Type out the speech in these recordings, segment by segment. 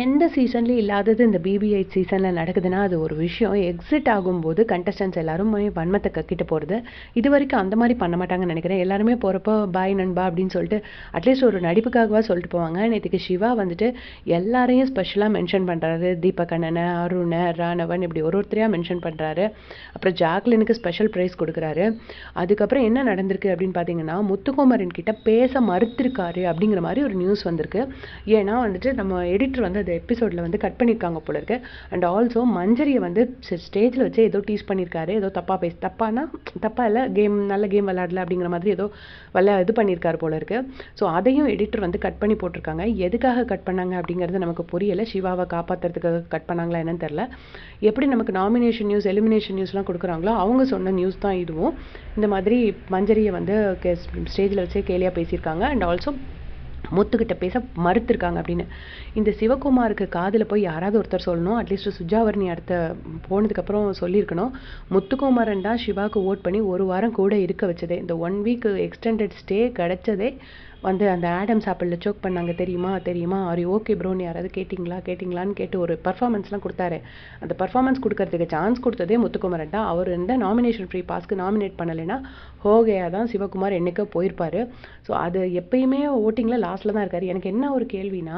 எந்த சீசன்லயும் இல்லாதது இந்த BB8 சீசன்ல நடக்குதுன்னா, அது ஒரு விஷயம். எக்ஸிட் ஆகும்போது கண்டஸ்டன்ட்ஸ் எல்லாருமே வன்மத்த கக்கிட்டு போறது. இதுவரைக்கும் அந்த மாரி பண்ண மாட்டாங்கன்னு நெனைக்கிறேன். எல்லாருமே போறப்போ, "பாய் நண்பா" அப்படின்னு சொல்லிட்டு அட்லீஸ்ட் ஒரு நடிப்புக்காகவாது சொல்லிட்டு போவாங்க. நேத்துக்கு சிவா வந்துட்டு எல்லாரையும் ஸ்பெஷலா மென்ஷன் பண்றாரு. தீபக் அண்ணன, அருண, ராணவன் இப்படி ஒருத்தரையா மென்ஷன் பண்றாரு. அப்புறம் ஜாக்லினுக்கு ஸ்பெஷல் பிரைஸ் குடுக்குறாரு. அதுக்கப்புறம் என்ன நடந்திருக்கு அப்படின்னு பார்த்தீங்கன்னா, முத்துக்குமரன் கிட்ட பேச மறுத்திருக்காரு அப்படிங்கிற மாரி ஒரு நியூஸ் வந்திருக்கு. ஏன்னா வந்துட்டு நம்ம எடிட்டர் வந்து அந்த எபிசோட்ல வந்து கட் பண்ணியிருக்காங்க போல இருக்கு. அண்ட் ஆல்சோ மஞ்சரியை வந்து ஸ்டேஜ்ல வச்சு ஏதோ டீஸ் பண்ணியிருக்காரு. ஏதோ தப்பானா தப்பா இல்லை, நல்ல கேம் விளையாடல அப்படிங்கிற மாதிரி ஏதோ இது பண்ணியிருக்காரு போல இருக்கு. ஸோ அதையும் எடிட்டர் வந்து கட் பண்ணி போட்டிருக்காங்க. எதுக்காக கட் பண்ணாங்க அப்படிங்கிறது நமக்கு புரியல. சிவாவை காப்பாற்றுறதுக்காக கட் பண்ணாங்களா என்னன்னு தெரியல. எப்படி நமக்கு நாமினேஷன் நியூஸ், எலிமினேஷன் நியூஸ்லாம் கொடுக்குறாங்களோ அவங்க சொன்ன நியூஸ் தான் இதுவும். இந்த மாதிரி மஞ்சரியை வந்து ஸ்டேஜில் வச்சு கேலியாக பேசியிருக்காங்க. அண்ட் ஆல்சோ முத்துக்கிட்ட பேச மறுத்திருக்காங்க அப்படின்னு. இந்த சிவகுமாருக்கு காதில் போய் யாராவது ஒருத்தர் சொல்லணும். அட்லீஸ்ட் சுஜாவர்ணி அடுத்த போனதுக்கப்புறம் சொல்லியிருக்கணும். முத்துக்குமரன் தான் சிவாவுக்கு ஓட் பண்ணி ஒரு வாரம் கூட இருக்க வச்சதே. இந்த 1 வீக் எக்ஸ்டெண்டட் ஸ்டே கிடைச்சதே வந்து அந்த ஆடம்ஸ் ஆப்பிளில் சோக் பண்ணாங்க தெரியுமா ஆர் யூ ஓகே ப்ரோன்னு யாராவது கேட்டிங்களான்னு கேட்டு ஒரு பர்ஃபார்மன்ஸ்லாம் கொடுத்தாரு. அந்த பர்ஃபார்மன்ஸ் கொடுக்கறதுக்கு சான்ஸ் கொடுத்ததே முத்துக்குமரன் தான். அவர் இந்த நாமினேஷன் ஃப்ரீ பாஸ்க்கு நாமினேட் பண்ணலைன்னா ஹோகையா தான் சிவகுமார் என்னைக்கோ போயிருப்பாரு. ஸோ அது எப்பயுமே ஓட்டிங்கில் லாஸ்ட்டில் தான் இருக்காரு. எனக்கு என்ன ஒரு கேள்வினா,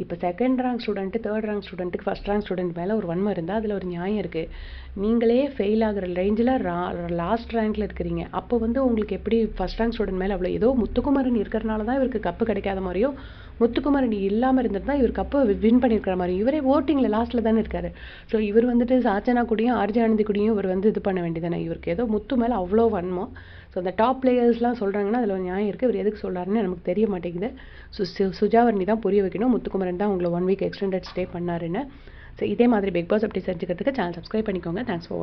இப்போ second rank student, third rank ஸ்டூடெண்ட்டுக்கு ஃபஸ்ட் ரேங்க் ஸ்டூடெண்ட் மேலே ஒரு வன்மம் இருந்தால் அதில் ஒரு நியாயம் இருக்குது. நீங்களே ஃபெயில் ஆகிற ரேஞ்சில் லாஸ்ட் ரேங்க்கில் இருக்கிறீங்க. அப்போ வந்து உங்களுக்கு எப்படி ஃபஸ்ட் ரேங்க் ஸ்டூடெண்ட் மேலே அவ்வளோ ஏதோ முத்துக்குமரன் இருக்கிறனால தான் இவருக்கு கப்பு கிடைக்காத மாதிரியோ, முத்துக்குமரன் இல்லாமல் இருந்தது தான் இவர் கப்பை வின் பண்ணியிருக்கிற மாதிரி. இவரே ஓட்டிங்கில் லாஸ்ட்டில் தானே இருக்காரு. ஸோ இவர் வந்துட்டு சாச்சனா கூடயும் ஆர்ஜி ஆனந்தி கூடயும் இவர் வந்து இது பண்ண வேண்டியதானே. இவருக்கு ஏதோ முத்து மேலே அவ்வளோ வன்மம். ஸோ அந்த டாப் பிளேயர்ஸ்லாம் சொல்கிறாங்கன்னா அதில் ஒரு நியாயம் இருக்குது. இவர் எதுக்கு சொல்கிறாருன்னு நமக்கு தெரிய மாட்டேங்குது. சுஜாவர்ணி தான் புரிய வைக்கணும். முத்துக்குமரன் தான் உங்களை 1 வீக் எக்ஸ்டெண்டட் ஸ்டே பண்ணாருன்னு. ஸோ இதே மாதிரி பிக் பாஸ் அப்படி செஞ்சுக்கிறதுக்கு சேனல் சப்ஸ்கிரைப் பண்ணிக்கோங்க. Thanks for